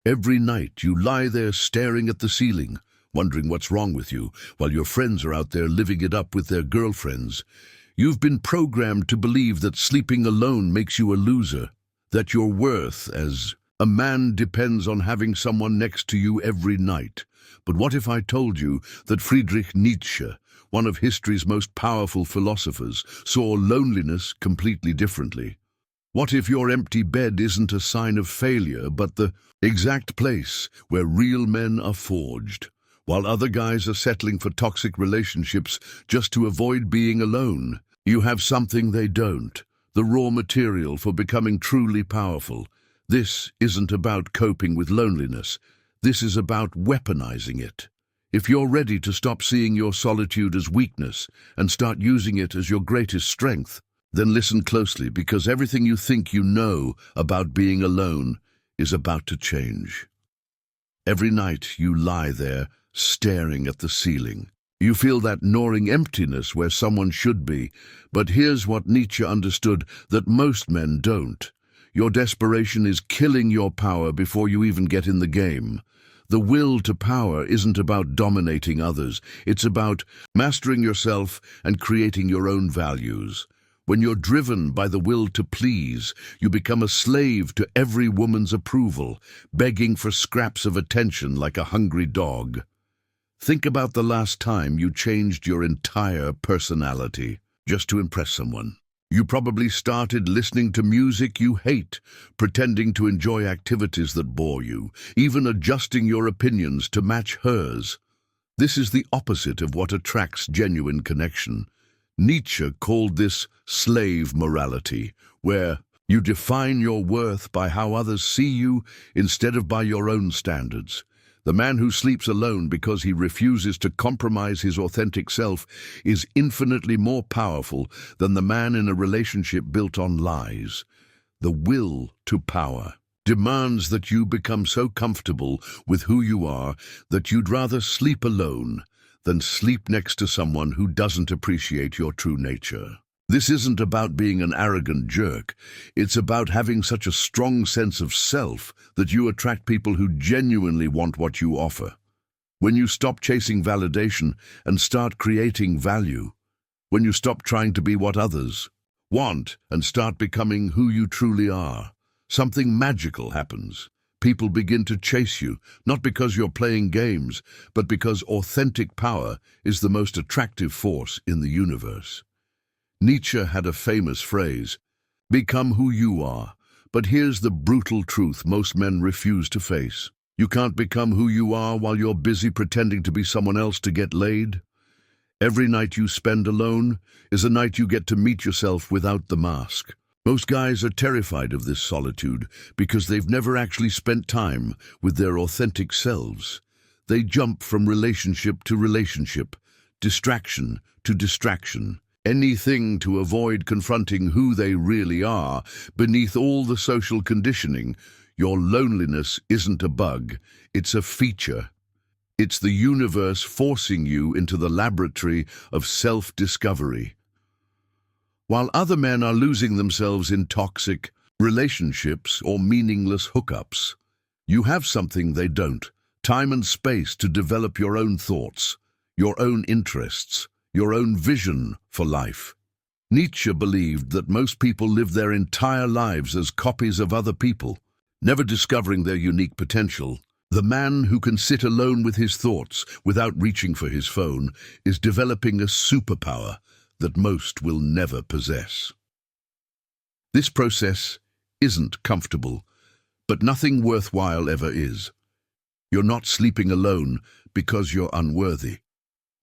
Every night you lie there staring at the ceiling, wondering what's wrong with you, while your friends are out there living it up with their girlfriends. You've been programmed to believe that sleeping alone makes you a loser, that your worth as a man depends on having someone next to you every night. But what if I told you that Friedrich Nietzsche, one of history's most powerful philosophers, saw loneliness completely differently? What if your empty bed isn't a sign of failure, but the exact place where real men are forged, while other guys are settling for toxic relationships just to avoid being alone? You have something they don't, the raw material for becoming truly powerful. This isn't about coping with loneliness. This is about weaponizing it. If you're ready to stop seeing your solitude as weakness and start using it as your greatest strength, then listen closely, because everything you think you know about being alone is about to change. Every night you lie there staring at the ceiling. You feel that gnawing emptiness where someone should be, but here's what Nietzsche understood that most men don't. Your desperation is killing your power before you even get in the game. The will to power isn't about dominating others. It's about mastering yourself and creating your own values. When you're driven by the will to please, you become a slave to every woman's approval, begging for scraps of attention like a hungry dog. Think about the last time you changed your entire personality just to impress someone. You probably started listening to music you hate, pretending to enjoy activities that bore you, even adjusting your opinions to match hers. This is the opposite of what attracts genuine connection. Nietzsche called this slave morality, where you define your worth by how others see you instead of by your own standards. The man who sleeps alone because he refuses to compromise his authentic self is infinitely more powerful than the man in a relationship built on lies. The will to power demands that you become so comfortable with who you are that you'd rather sleep alone than sleep next to someone who doesn't appreciate your true nature. This isn't about being an arrogant jerk. It's about having such a strong sense of self that you attract people who genuinely want what you offer. When you stop chasing validation and start creating value, when you stop trying to be what others want and start becoming who you truly are, something magical happens. People begin to chase you, not because you're playing games, but because authentic power is the most attractive force in the universe. Nietzsche had a famous phrase, "Become who you are." But here's the brutal truth most men refuse to face. You can't become who you are while you're busy pretending to be someone else to get laid. Every night you spend alone is a night you get to meet yourself without the mask. Most guys are terrified of this solitude because they've never actually spent time with their authentic selves. They jump from relationship to relationship, distraction to distraction. Anything to avoid confronting who they really are. Beneath all the social conditioning, your loneliness isn't a bug, it's a feature. It's the universe forcing you into the laboratory of self-discovery. While other men are losing themselves in toxic relationships or meaningless hookups, you have something they don't: time and space to develop your own thoughts, your own interests, your own vision for life. Nietzsche believed that most people live their entire lives as copies of other people, never discovering their unique potential. The man who can sit alone with his thoughts without reaching for his phone is developing a superpower that most will never possess. This process isn't comfortable, but nothing worthwhile ever is. You're not sleeping alone because you're unworthy.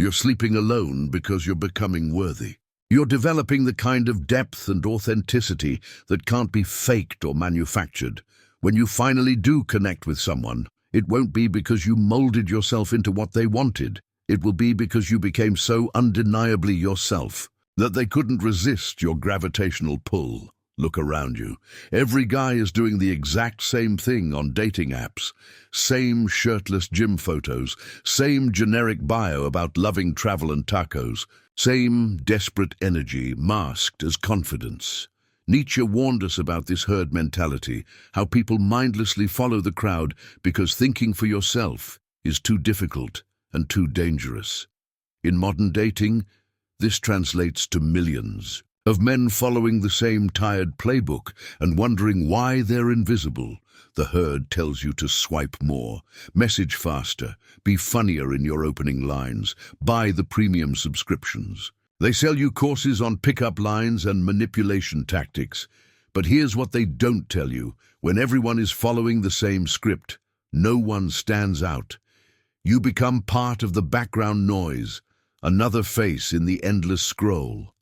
You're sleeping alone because you're becoming worthy. You're developing the kind of depth and authenticity that can't be faked or manufactured. When you finally do connect with someone, it won't be because you molded yourself into what they wanted. It will be because you became so undeniably yourself that they couldn't resist your gravitational pull. Look around you. Every guy is doing the exact same thing on dating apps. Same shirtless gym photos, same generic bio about loving travel and tacos, same desperate energy masked as confidence. Nietzsche warned us about this herd mentality, how people mindlessly follow the crowd because thinking for yourself is too difficult and too dangerous. In modern dating, this translates to millions of men following the same tired playbook and wondering why they're invisible. The herd tells you to swipe more, message faster, be funnier in your opening lines, buy the premium subscriptions. They sell you courses on pickup lines and manipulation tactics. But here's what they don't tell you. When everyone is following the same script, no one stands out. You become part of the background noise, another face in the endless scroll.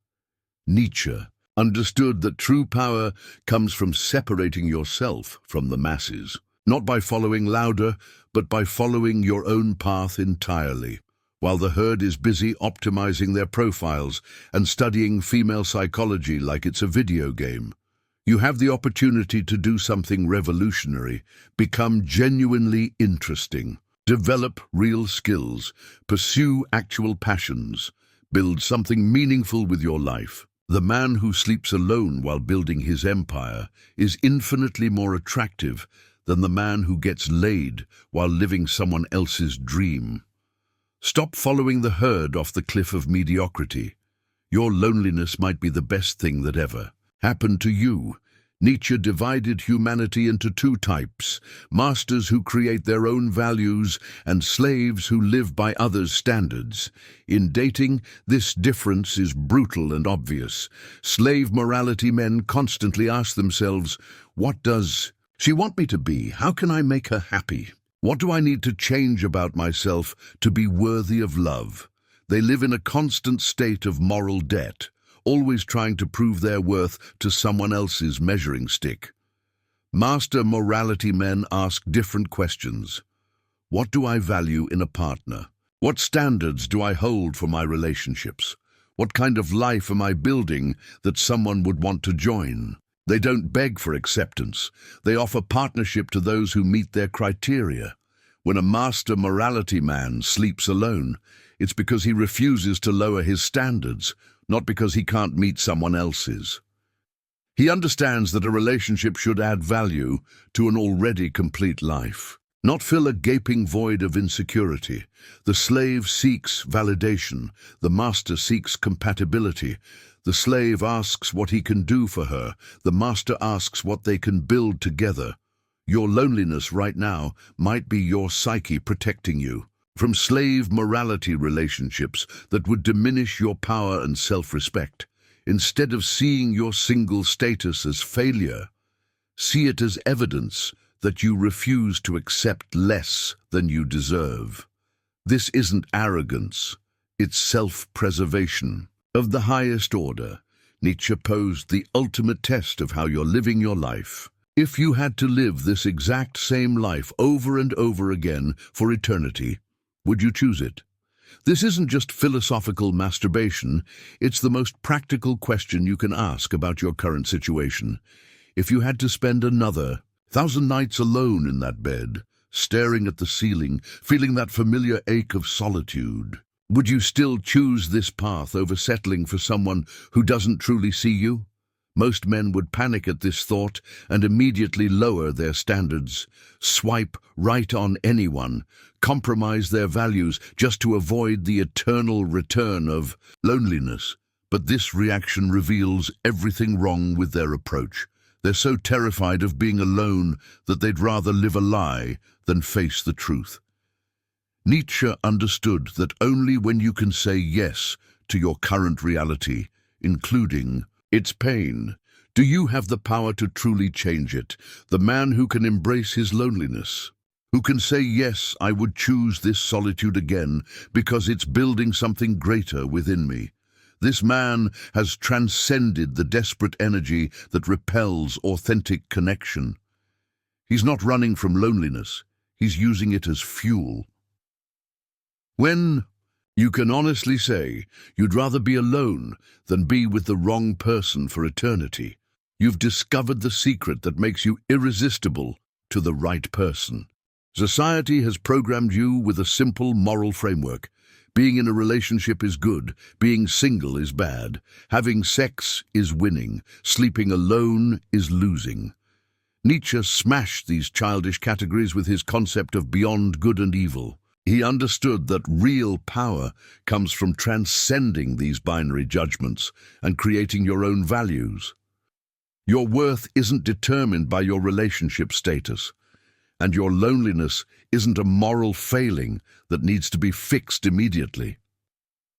Nietzsche understood that true power comes from separating yourself from the masses, not by following louder, but by following your own path entirely. While the herd is busy optimizing their profiles and studying female psychology like it's a video game, you have the opportunity to do something revolutionary, become genuinely interesting, develop real skills, pursue actual passions, build something meaningful with your life. The man who sleeps alone while building his empire is infinitely more attractive than the man who gets laid while living someone else's dream. Stop following the herd off the cliff of mediocrity. Your loneliness might be the best thing that ever happened to you. Nietzsche divided humanity into two types: masters who create their own values and slaves who live by others' standards. In dating, this difference is brutal and obvious. Slave morality men constantly ask themselves, what does she want me to be? How can I make her happy? What do I need to change about myself to be worthy of love? They live in a constant state of moral debt, always trying to prove their worth to someone else's measuring stick. Master morality men ask different questions. What do I value in a partner? What standards do I hold for my relationships? What kind of life am I building that someone would want to join? They don't beg for acceptance. They offer partnership to those who meet their criteria. When a master morality man sleeps alone, it's because he refuses to lower his standards, not because he can't meet someone else's. He understands that a relationship should add value to an already complete life, not fill a gaping void of insecurity. The slave seeks validation. The master seeks compatibility. The slave asks what he can do for her. The master asks what they can build together. Your loneliness right now might be your psyche protecting you from slave morality relationships that would diminish your power and self-respect. Instead of seeing your single status as failure, see it as evidence that you refuse to accept less than you deserve. This isn't arrogance, it's self-preservation. Of the highest order, Nietzsche posed the ultimate test of how you're living your life. If you had to live this exact same life over and over again for eternity, would you choose it? This isn't just philosophical masturbation, it's the most practical question you can ask about your current situation. If you had to spend another 1,000 nights alone in that bed, staring at the ceiling, feeling that familiar ache of solitude, would you still choose this path over settling for someone who doesn't truly see you? Most men would panic at this thought and immediately lower their standards, swipe right on anyone, compromise their values just to avoid the eternal return of loneliness. But this reaction reveals everything wrong with their approach. They're so terrified of being alone that they'd rather live a lie than face the truth. Nietzsche understood that only when you can say yes to your current reality, including its pain, do you have the power to truly change it. The man who can embrace his loneliness, who can say, yes, I would choose this solitude again because it's building something greater within me. This man has transcended the desperate energy that repels authentic connection. He's not running from loneliness, he's using it as fuel. When you can honestly say you'd rather be alone than be with the wrong person for eternity, you've discovered the secret that makes you irresistible to the right person. Society has programmed you with a simple moral framework. Being in a relationship is good. Being single is bad. Having sex is winning. Sleeping alone is losing. Nietzsche smashed these childish categories with his concept of beyond good and evil. He understood that real power comes from transcending these binary judgments and creating your own values. Your worth isn't determined by your relationship status, and your loneliness isn't a moral failing that needs to be fixed immediately.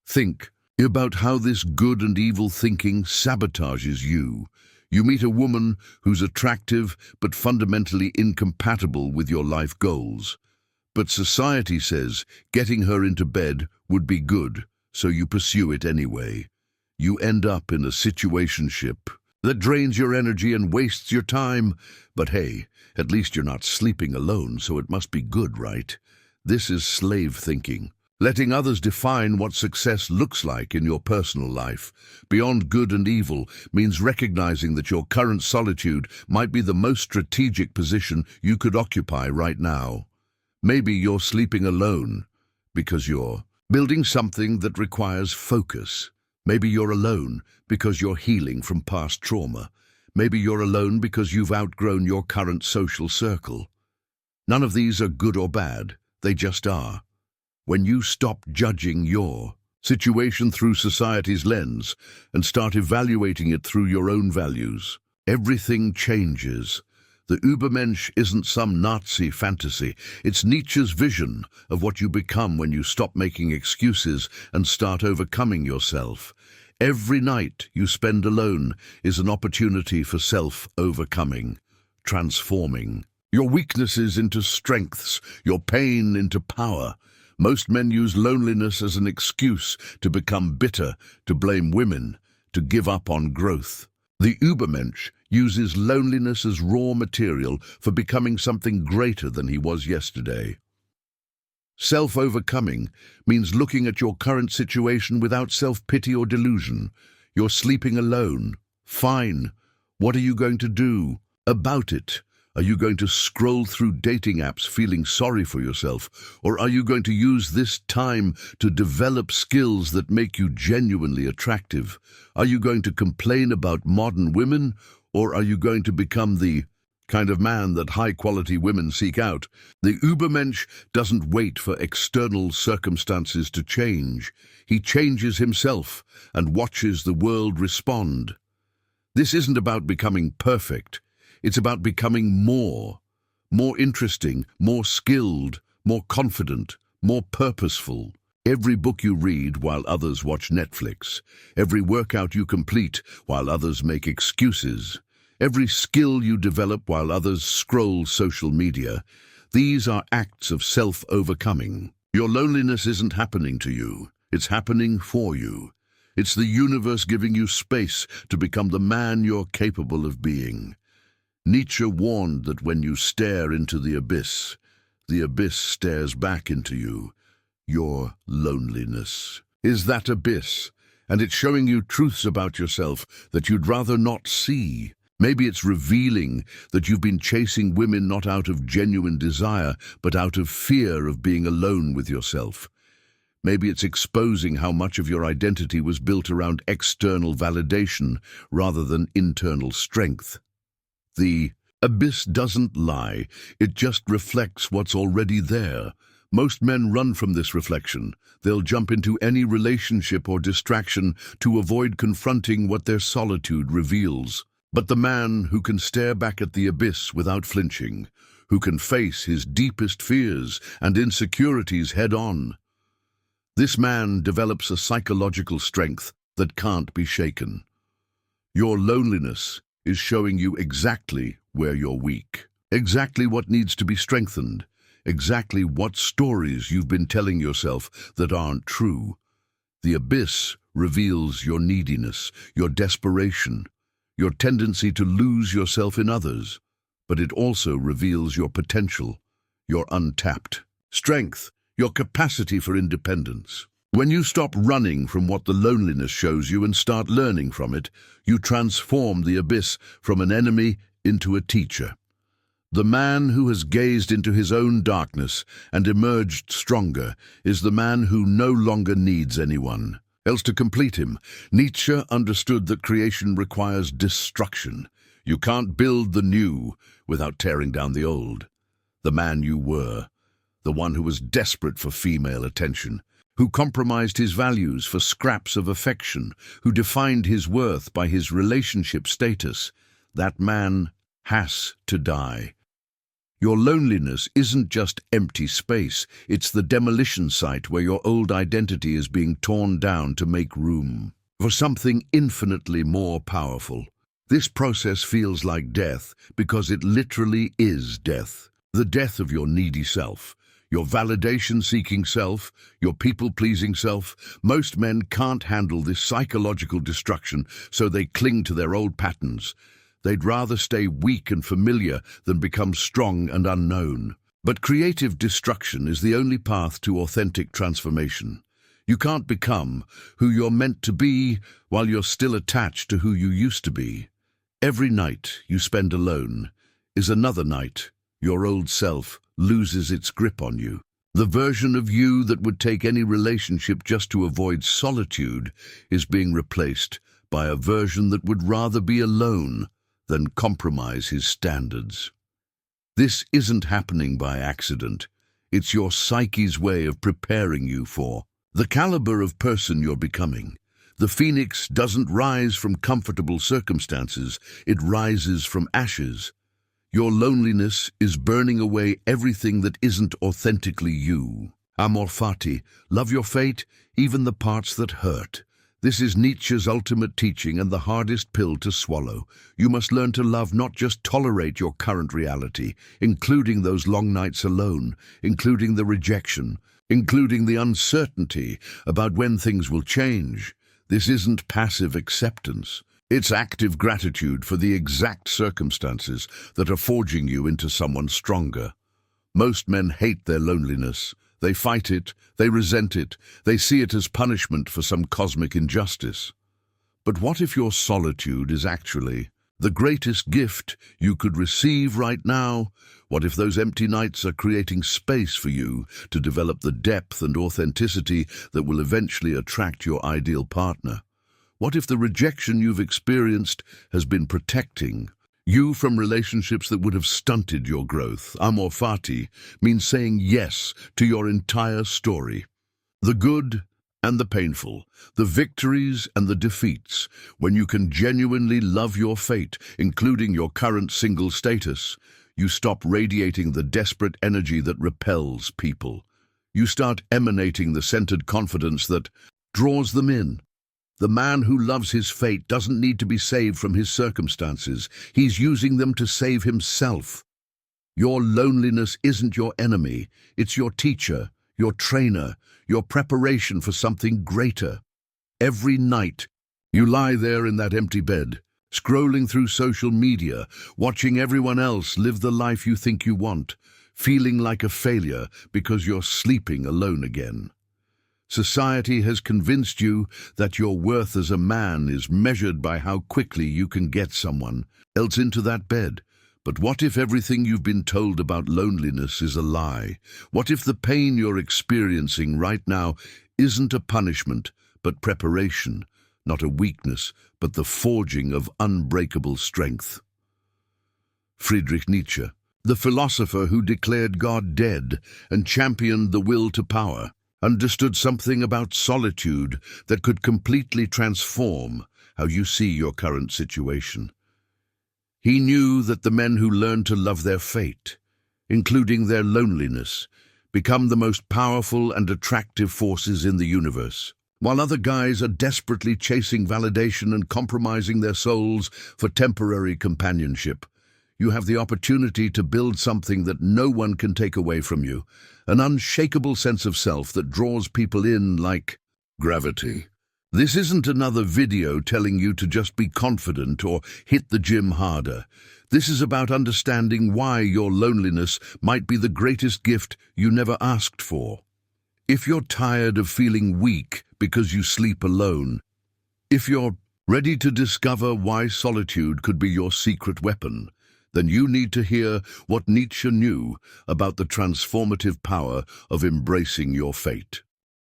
Think about how this good and evil thinking sabotages you. You meet a woman who's attractive but fundamentally incompatible with your life goals. But society says getting her into bed would be good, so you pursue it anyway. You end up in a situationship that drains your energy and wastes your time. But hey, at least you're not sleeping alone, so it must be good, right? This is slave thinking. Letting others define what success looks like in your personal life. Beyond good and evil means recognizing that your current solitude might be the most strategic position you could occupy right now. Maybe you're sleeping alone because you're building something that requires focus. Maybe you're alone because you're healing from past trauma. Maybe you're alone because you've outgrown your current social circle. None of these are good or bad, they just are. When you stop judging your situation through society's lens and start evaluating it through your own values, everything changes. The Übermensch isn't some Nazi fantasy. It's Nietzsche's vision of what you become when you stop making excuses and start overcoming yourself. Every night you spend alone is an opportunity for self-overcoming, transforming your weaknesses into strengths, your pain into power. Most men use loneliness as an excuse to become bitter, to blame women, to give up on growth. The Übermensch uses loneliness as raw material for becoming something greater than he was yesterday. Self-overcoming means looking at your current situation without self-pity or delusion. You're sleeping alone. Fine. What are you going to do about it? Are you going to scroll through dating apps feeling sorry for yourself? Or are you going to use this time to develop skills that make you genuinely attractive? Are you going to complain about modern women? Or are you going to become the kind of man that high-quality women seek out? The Übermensch doesn't wait for external circumstances to change. He changes himself and watches the world respond. This isn't about becoming perfect. It's about becoming more interesting, more skilled, more confident, more purposeful. Every book you read while others watch Netflix, every workout you complete while others make excuses, every skill you develop while others scroll social media, these are acts of self-overcoming. Your loneliness isn't happening to you, it's happening for you. It's the universe giving you space to become the man you're capable of being. Nietzsche warned that when you stare into the abyss stares back into you. Your loneliness is that abyss, and it's showing you truths about yourself that you'd rather not see. Maybe it's revealing that you've been chasing women not out of genuine desire, but out of fear of being alone with yourself. Maybe it's exposing how much of your identity was built around external validation rather than internal strength. The abyss doesn't lie, it just reflects what's already there. Most men run from this reflection. They'll jump into any relationship or distraction to avoid confronting what their solitude reveals. But the man who can stare back at the abyss without flinching, who can face his deepest fears and insecurities head-on, this man develops a psychological strength that can't be shaken. Your loneliness is showing you exactly where you're weak, exactly what needs to be strengthened, exactly what stories you've been telling yourself that aren't true. The abyss reveals your neediness, your desperation, your tendency to lose yourself in others, but it also reveals your potential, your untapped strength, your capacity for independence. When you stop running from what the loneliness shows you and start learning from it, you transform the abyss from an enemy into a teacher. The man who has gazed into his own darkness and emerged stronger is the man who no longer needs anyone else to complete him. Nietzsche understood that creation requires destruction. You can't build the new without tearing down the old. The man you were, the one who was desperate for female attention, who compromised his values for scraps of affection, who defined his worth by his relationship status, that man has to die. Your loneliness isn't just empty space, it's the demolition site where your old identity is being torn down to make room for something infinitely more powerful. This process feels like death because it literally is death. The death of your needy self, your validation-seeking self, your people-pleasing self. Most men can't handle this psychological destruction, so they cling to their old patterns. They'd rather stay weak and familiar than become strong and unknown. But creative destruction is the only path to authentic transformation. You can't become who you're meant to be while you're still attached to who you used to be. Every night you spend alone is another night your old self loses its grip on you. The version of you that would take any relationship just to avoid solitude is being replaced by a version that would rather be alone than compromise his standards. This isn't happening by accident. It's your psyche's way of preparing you for the caliber of person you're becoming. The phoenix doesn't rise from comfortable circumstances, it rises from ashes. Your loneliness is burning away everything that isn't authentically you. Amor fati, love your fate, even the parts that hurt. This is Nietzsche's ultimate teaching and the hardest pill to swallow. You must learn to love, not just tolerate your current reality, including those long nights alone, including the rejection, including the uncertainty about when things will change. This isn't passive acceptance. It's active gratitude for the exact circumstances that are forging you into someone stronger. Most men hate their loneliness. They fight it, they resent it, they see it as punishment for some cosmic injustice. But what if your solitude is actually the greatest gift you could receive right now? What if those empty nights are creating space for you to develop the depth and authenticity that will eventually attract your ideal partner? What if the rejection you've experienced has been protecting you from relationships that would have stunted your growth? Amor fati means saying yes to your entire story. The good and the painful, the victories and the defeats. When you can genuinely love your fate, including your current single status, you stop radiating the desperate energy that repels people. You start emanating the centered confidence that draws them in. The man who loves his fate doesn't need to be saved from his circumstances. He's using them to save himself. Your loneliness isn't your enemy. It's your teacher, your trainer, your preparation for something greater. Every night, you lie there in that empty bed, scrolling through social media, watching everyone else live the life you think you want, feeling like a failure because you're sleeping alone again. Society has convinced you that your worth as a man is measured by how quickly you can get someone else into that bed. But what if everything you've been told about loneliness is a lie? What if the pain you're experiencing right now isn't a punishment, but preparation, not a weakness, but the forging of unbreakable strength? Friedrich Nietzsche, the philosopher who declared God dead and championed the will to power, understood something about solitude that could completely transform how you see your current situation. He knew that the men who learn to love their fate, including their loneliness, become the most powerful and attractive forces in the universe. While other guys are desperately chasing validation and compromising their souls for temporary companionship, you have the opportunity to build something that no one can take away from you, an unshakable sense of self that draws people in like gravity. This isn't another video telling you to just be confident or hit the gym harder. This is about understanding why your loneliness might be the greatest gift you never asked for. If you're tired of feeling weak because you sleep alone, if you're ready to discover why solitude could be your secret weapon, then you need to hear what Nietzsche knew about the transformative power of embracing your fate.